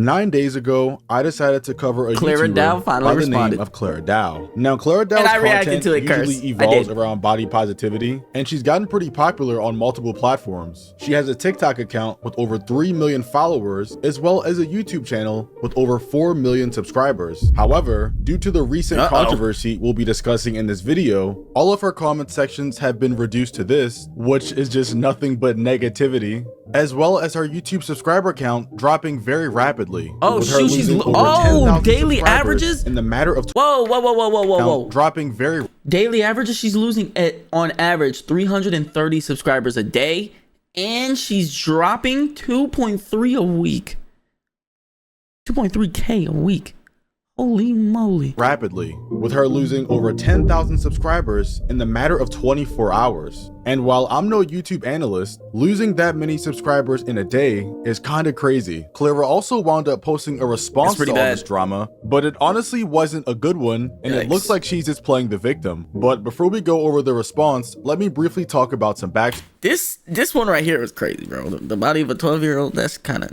9 days ago, I decided to cover a Clara Dao YouTuber finally by the responded. name of Clara Dao. Now, Clara Dao's And I reacted content to it, usually Curse. evolves around body positivity, and she's gotten pretty popular on multiple platforms. She has a TikTok account with over 3 million followers, as well as a YouTube channel with over 4 million subscribers. However, due to the recent controversy we'll be discussing in this video, all of her comment sections have been reduced to this, which is just nothing but negativity, as well as her YouTube subscriber count dropping very rapidly. Oh with her shoot, she's losing over 10,000 daily subscribers averages in the matter of whoa, dropping very daily averages. She's losing at on average 330 subscribers a day, and she's dropping 2.3 a week, 2.3K a week. Holy moly. rapidly, with her losing over 10,000 subscribers in the matter of 24 hours. And while I'm no YouTube analyst, losing that many subscribers in a day is kinda crazy. Clara also wound up posting a response to all this drama, but it honestly wasn't a good one, and it looks like she's just playing the victim. But before we go over the response, let me briefly talk about some backstory. This one right here is crazy, bro. The body of a 12-year-old, that's kind of...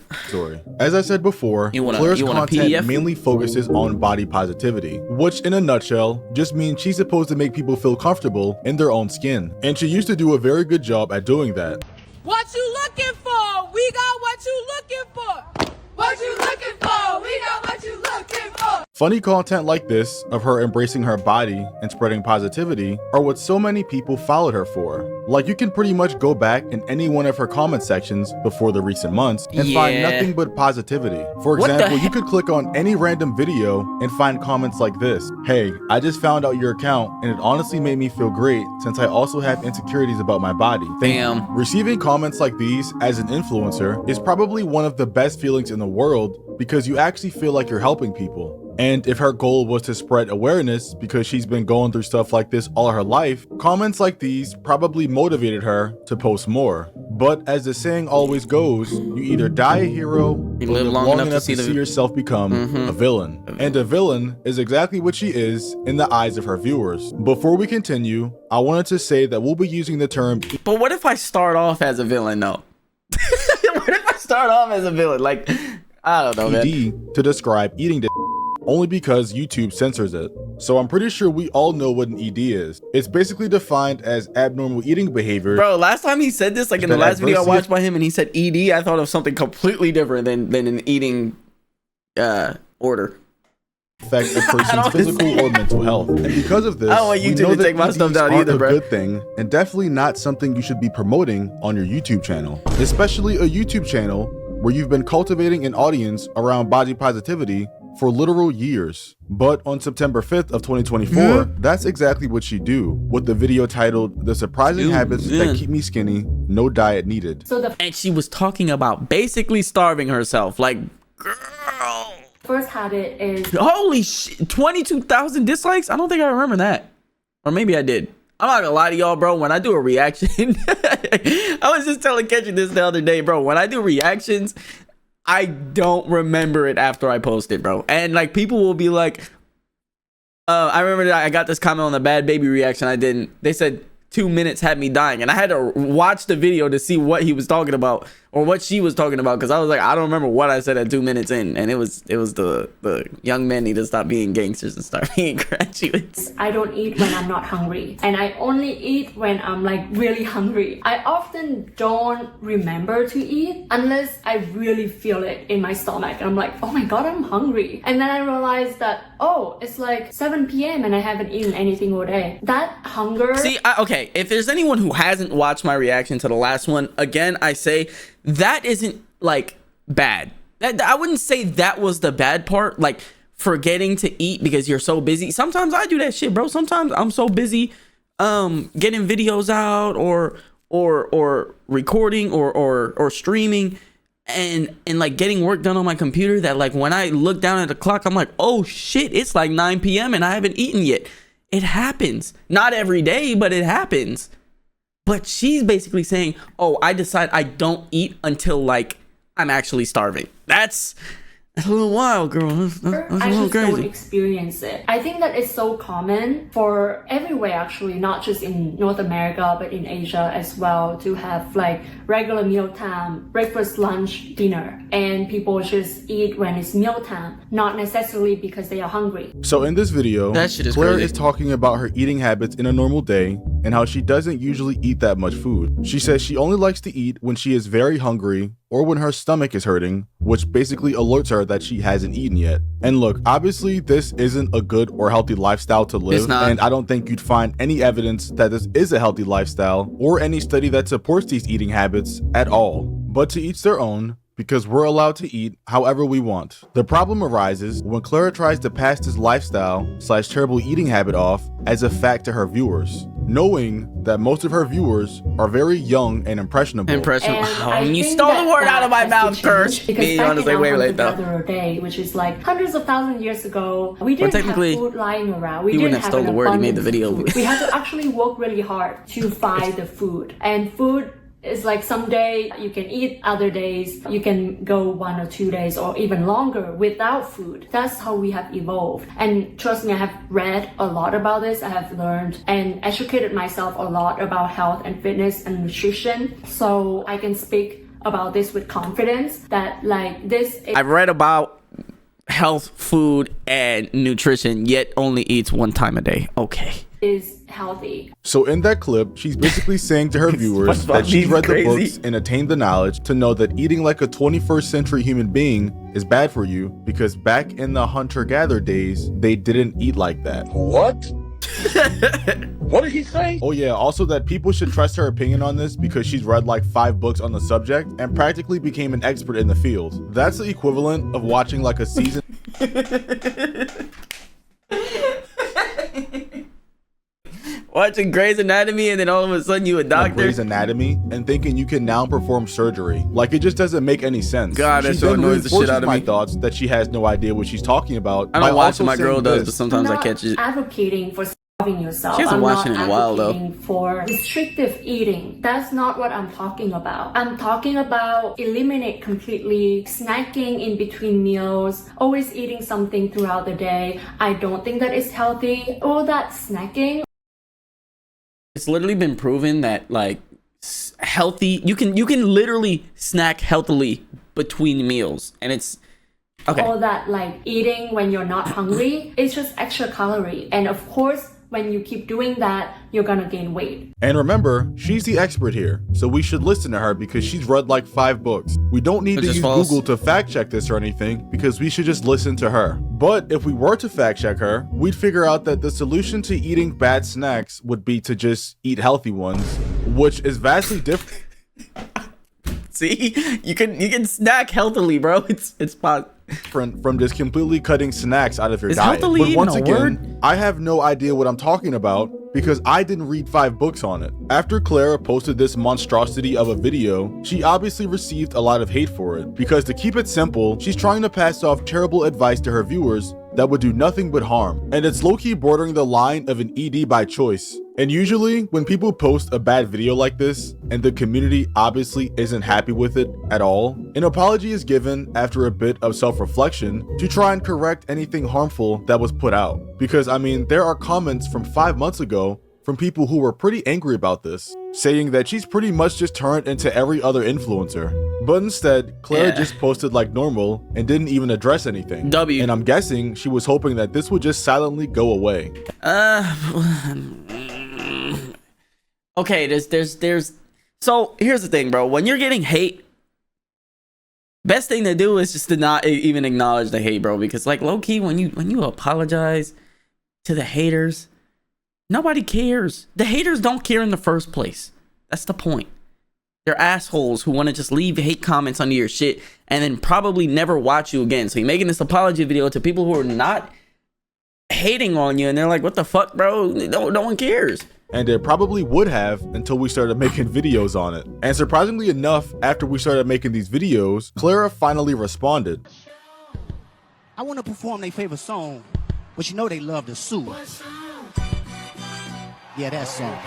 As I said before, Clara's content mainly focuses on body positivity, which in a nutshell just means she's supposed to make people feel comfortable in their own skin. And she used to do a very good job at doing that. What you looking for? We got what you looking for. What you looking for? We got what you looking for. Funny content like this, of her embracing her body and spreading positivity, are what so many people followed her for. Like, you can pretty much go back in any one of her comment sections before the recent months and find nothing but positivity. For example, you could click on any random video and find comments like this. Hey, I just found out your account and it honestly made me feel great since I also have insecurities about my body. Damn. Receiving comments like these as an influencer is probably one of the best feelings in the world because you actually feel like you're helping people. And if her goal was to spread awareness because she's been going through stuff like this all her life, comments like these probably motivated her to post more. But as the saying always goes, you either die a hero or live long enough to see yourself become a villain. And a villain is exactly what she is in the eyes of her viewers. Before we continue, I wanted to say that we'll be using the term... But what if I start off as a villain though? What if I start off as a villain? Like, I don't know, man. to describe eating the only because YouTube censors it. So I'm pretty sure we all know what an ED is. It's basically defined as abnormal eating behavior. Bro, last time he said this, like in the last video I watched by him and he said ED, I thought of something completely different than an eating order. Affect a person's physical or mental health. And because of this, I don't want YouTube to take my stuff down either, bro. A good thing, and definitely not something you should be promoting on your YouTube channel. Especially a YouTube channel where you've been cultivating an audience around body positivity for literal years. But on September 5th of 2024, that's exactly what she do, with the video titled "The Surprising Habits That Keep Me Skinny, No Diet Needed." And she was talking about basically starving herself. Like, girl. First habit is... Holy shit, 22,000 dislikes? I don't think I remember that. Or maybe I did. I'm not gonna lie to y'all, bro. When I do a reaction, I was just telling Ketchy this the other day, bro. When I do reactions, I don't remember it after I post it, bro. And like, people will be like, I remember that I got this comment on the Bad Baby reaction I didn't. They said 2 minutes had me dying, and I had to watch the video to see what he was talking about or what she was talking about, because I was like, I don't remember what I said at 2 minutes in, and it was the young men need to stop being gangsters and start being graduates. I don't eat when I'm not hungry, and I only eat when I'm like really hungry. I often don't remember to eat unless I really feel it in my stomach, and I'm like, oh my god, I'm hungry. And then I realized that, oh, it's like 7 p.m. and I haven't eaten anything all day. That hunger... See, okay, if there's anyone who hasn't watched my reaction to the last one, again, I say that isn't like bad. I wouldn't say that was the bad part, like forgetting to eat because you're so busy. Sometimes I do that shit, bro. Sometimes I'm so busy getting videos out or recording or streaming and like getting work done on my computer that like when I look down at the clock, I'm like, oh shit, it's like 9 p.m. and I haven't eaten yet. It happens. Not every day, but it happens. But she's basically saying, oh, I decide I don't eat until like I'm actually starving. That's That's a little wild, girl. That's a I little just don't crazy. experience it. I think that it's so common for everywhere actually, not just in North America, but in Asia as well, to have like regular mealtime, breakfast, lunch, dinner, and people just eat when it's mealtime, not necessarily because they are hungry. So in this video, That shit is Claire crazy. is talking about her eating habits in a normal day and how she doesn't usually eat that much food. She says she only likes to eat when she is very hungry or when her stomach is hurting, which basically alerts her that she hasn't eaten yet. And look, obviously this isn't a good or healthy lifestyle to live, It's not. and I don't think you'd find any evidence that this is a healthy lifestyle or any study that supports these eating habits at all. But to each their own, because we're allowed to eat however we want. The problem arises when Clara tries to pass this lifestyle/terrible eating habit off as a fact to her viewers, knowing that most of her viewers are very young and impressionable. Impressionable. And Oh, I you think stole that the word out of my has to mouth, change, Curse. because Me back honestly, in our way late though. hunter-gatherer day, which is like hundreds of thousands of years ago, we didn't have technically, food lying around. We he didn't wouldn't have have stole an the word, he made the abundance of video. food. We had to actually work really hard to find the food. And food is like someday you can eat, other days you can go 1 or 2 days or even longer without food. That's how we have evolved. And trust me, I have read a lot about this. I have learned and educated myself a lot about health and fitness and nutrition. So I can speak about this with confidence that like this is I've read about health, food, and nutrition, yet only eats one time a day. Okay. healthy. So in that clip, she's basically saying to her viewers SpongeBob that she's meme's read the crazy. books and attained the knowledge to know that eating like a 21st century human being is bad for you, because back in the hunter-gatherer days, they didn't eat like that. What? What did he say? Oh yeah, also that people should trust her opinion on this because she's read like 5 books on the subject and practically became an expert in the field. That's the equivalent of watching like a season Watching Grey's Anatomy and then all of a sudden you a of doctor. Grey's Anatomy and thinking you can now perform surgery. Like, it just doesn't make any sense. God, that She show then annoys the shit reinforces out of my me. thoughts that she has no idea what she's talking about. I by don't watch also it, my girl saying does, this. but sometimes I'm I catch it. not advocating for starving yourself. She hasn't I'm watched not it in a while, though. advocating for restrictive eating. That's not what I'm talking about. I'm talking about eliminate completely snacking in between meals, always eating something throughout the day. I don't think that is healthy. All that snacking. It's literally been proven that like healthy, you can literally snack healthily between meals, and it's okay. All that like eating when you're not hungry, it's just extra calorie. And of course, when you keep doing that, you're gonna gain weight. And remember, she's the expert here, so we should listen to her because she's read like 5 books. We don't need Which to is use false. Google to fact check this or anything because we should just listen to her. But if we were to fact check her, we'd figure out that the solution to eating bad snacks would be to just eat healthy ones, which is vastly different. See, you can snack healthily, bro. It's possible. From just completely cutting snacks out of your Is diet. healthily But even once a again, word? I have no idea what I'm talking about because I didn't read 5 books on it. After Clara posted this monstrosity of a video, she obviously received a lot of hate for it because, to keep it simple, she's trying to pass off terrible advice to her viewers that would do nothing but harm. And it's low-key bordering the line of an ED by choice. And usually, when people post a bad video like this, and the community obviously isn't happy with it at all, an apology is given after a bit of self-reflection to try and correct anything harmful that was put out. Because, I mean, there are comments from 5 months ago from people who were pretty angry about this, saying that she's pretty much just turned into every other influencer. But instead, Clara Yeah. just posted like normal and didn't even address anything. W. And I'm guessing she was hoping that this would just silently go away. Okay, there's so here's the thing, bro. When you're getting hate, best thing to do is just to not even acknowledge the hate, bro, because like low key when you apologize to the haters, nobody cares. The haters don't care in the first place. That's the point. They're assholes who want to just leave hate comments under your shit and then probably never watch you again. So you're making this apology video to people who are not hating on you, and they're like, what the fuck, bro? No one cares. And it probably would have until we started making videos on it. And surprisingly enough, after we started making these videos, Clara finally responded. I want to perform their favorite song, but you know they love to sue. Yeah, that song.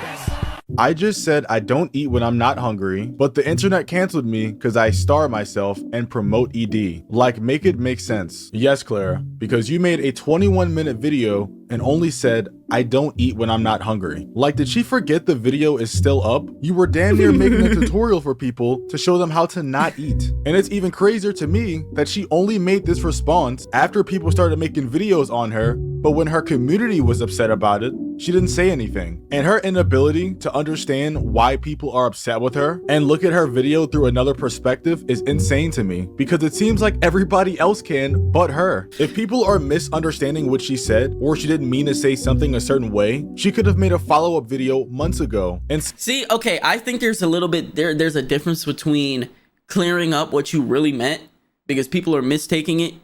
I just said I don't eat when I'm not hungry, but the internet canceled me because I starve myself and promote ED. Like, make it make sense. Yes, Clara, because you made a 21-minute video and only said, I don't eat when I'm not hungry. Like, did she forget the video is still up? You were damn near making a tutorial for people to show them how to not eat. And it's even crazier to me that she only made this response after people started making videos on her, but when her community was upset about it, she didn't say anything. And her inability to understand why people are upset with her and look at her video through another perspective is insane to me, because it seems like everybody else can but her. If people are misunderstanding what she said, or she didn't mean to say something a certain way, she could have made a follow-up video months ago. And see, okay, I think there's a little bit there's a difference between clearing up what you really meant, because people are mistaking it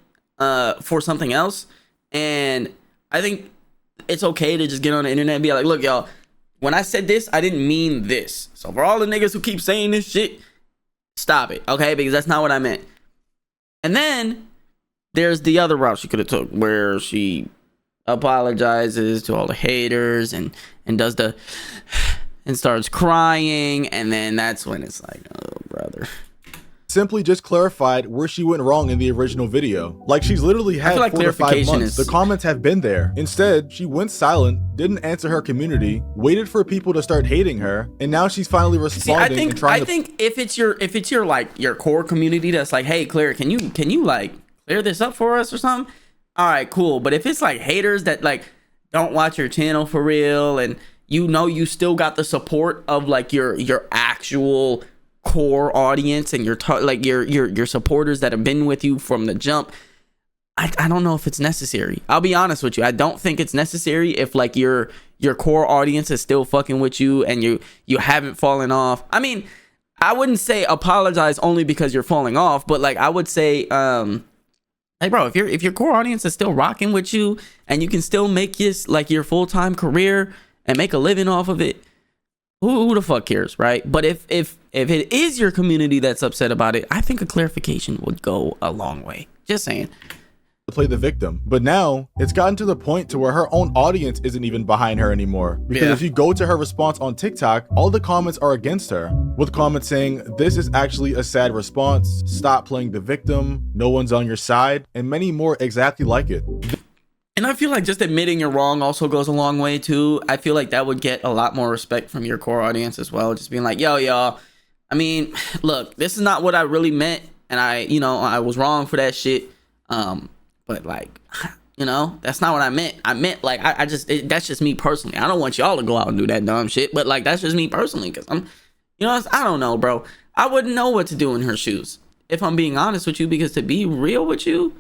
for something else. And I think it's okay to just get on the internet and be like, look, y'all, when I said this, I didn't mean this. So for all the niggas who keep saying this shit, stop it, okay? Because that's not what I meant. And then there's the other route she could have took, where she apologizes to all the haters and does the and starts crying, and then that's when it's like, oh brother. Simply just clarified where she went wrong in the original video. Like, she's literally had 4 to 5 months. The comments have been there. Instead, she went silent, didn't answer her community, waited for people to start hating her, and now she's finally responding. See, I think if it's your like your core community that's like, hey Claire, can you like clear this up for us or something? All right, cool. But if it's like haters that like don't watch your channel for real, and you know you still got the support of like your actual core audience and your supporters that have been with you from the jump, I don't know if it's necessary. I'll be honest with you. I don't think it's necessary if like your core audience is still fucking with you and you haven't fallen off. I mean, I wouldn't say apologize only because you're falling off, but like I would say like, bro, if your core audience is still rocking with you and you can still make this like your full-time career and make a living off of it, who the fuck cares, right? But if it is your community that's upset about it, I think a clarification would go a long way. Just saying. To play the victim. But now it's gotten to the point to where her own audience isn't even behind her anymore. Because if you go to her response on TikTok, all the comments are against her, with comments saying, this is actually a sad response, stop playing the victim, no one's on your side, and many more exactly like it. And I feel like just admitting you're wrong also goes a long way too. I feel like that would get a lot more respect from your core audience as well. Just being like, yo, y'all, I mean, look, this is not what I really meant. And I was wrong for that shit. But like, that's not what I meant. I meant like, that's just me personally. I don't want y'all to go out and do that dumb shit, but like, that's just me personally. Cause I don't know, bro. I wouldn't know what to do in her shoes, if I'm being honest with you, because to be real with you,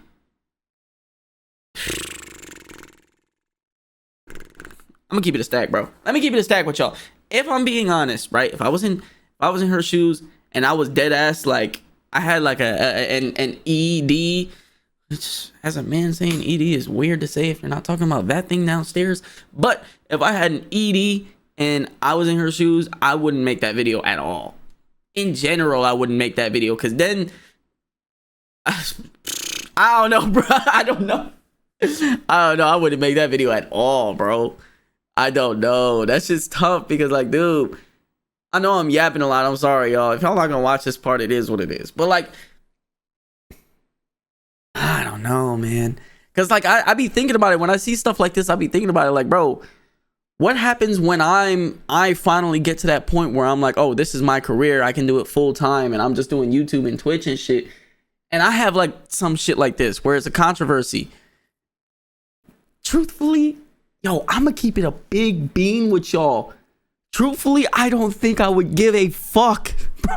I'm gonna keep it a stack, bro. Let me keep it a stack with y'all. If I'm being honest, right? If I was in her shoes and I was dead ass, like I had like an ED, which as a man saying ED is weird to say if you're not talking about that thing downstairs. But if I had an ED and I was in her shoes, I wouldn't make that video at all. In general, I wouldn't make that video, because then I don't know, bro. I don't know. I wouldn't make that video at all, bro. I don't know. That's just tough, because like, dude, I know I'm yapping a lot. I'm sorry, y'all. If y'all not gonna watch this part, it is what it is. But like, I don't know, man. Because like, I be thinking about it when I see stuff like this. I be thinking about it like, bro, what happens when I finally get to that point where I'm like, oh, this is my career, I can do it full time, and I'm just doing YouTube and Twitch and shit, and I have like some shit like this where it's a controversy. Truthfully, yo, I'm gonna keep it a big bean with y'all. Truthfully, I don't think I would give a fuck, bro.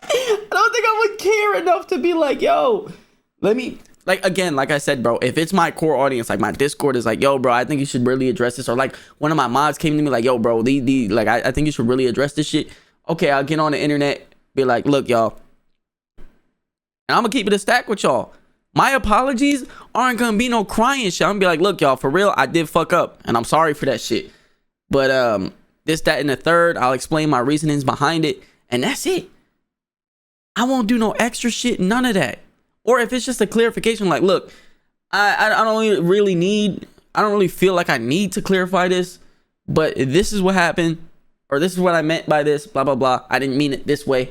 I don't think I would care enough to be like, yo, let me, like, again, like I said, bro, if it's my core audience, like my Discord is like, yo, bro, I think you should really address this. Or like one of my mods came to me like, yo, bro, like, I think you should really address this shit. Okay, I'll get on the internet, be like, look, y'all, and I'm gonna keep it a stack with y'all. My apologies aren't gonna be no crying shit. I'm gonna be like, look, y'all, for real, I did fuck up, and I'm sorry for that shit. But this, that, and the third, I'll explain my reasonings behind it, and that's it. I won't do no extra shit, none of that. Or if it's just a clarification, like, look, I don't really feel like I need to clarify this, but this is what happened. or this is what I meant by this, blah, blah, blah. I didn't mean it this way.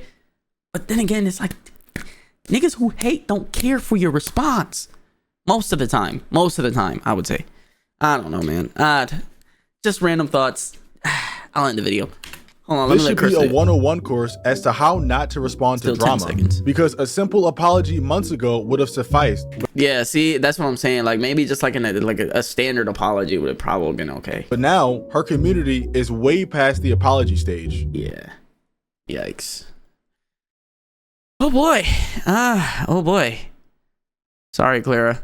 But then again, it's like, niggas who hate don't care for your response. Most of the time, I would say. I don't know, man. Just random thoughts. I'll end the video. Hold on, This should be a 101 course as to how not to respond to drama. 10 seconds. Because a simple apology months ago would have sufficed. Yeah, see, that's what I'm saying. Like, maybe just like a standard apology would have probably been okay. But now, her community is way past the apology stage. Yeah. Yikes. Oh boy. Oh boy. Sorry, Clara.